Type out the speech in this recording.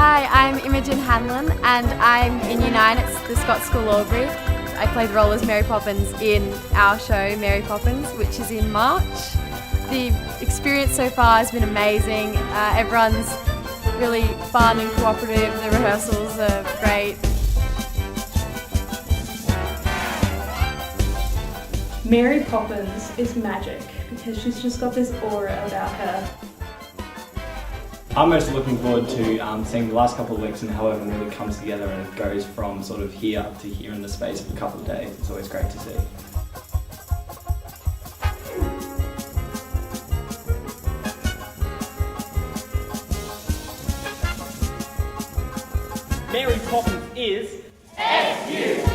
Hi, I'm Imogen Hanlon and I'm in Year 9 at the Scots School Albury. I play the role as Mary Poppins in our show Mary Poppins, which is in March. The experience so far has been amazing. Everyone's really fun and cooperative. The rehearsals are great. Mary Poppins is magic because she's just got this aura about her. I'm most looking forward to seeing the last couple of weeks and how everyone really comes together and it goes from sort of here up to here in the space of a couple of days. It's always great to see. Mary Poppins is S-U-P-E-R!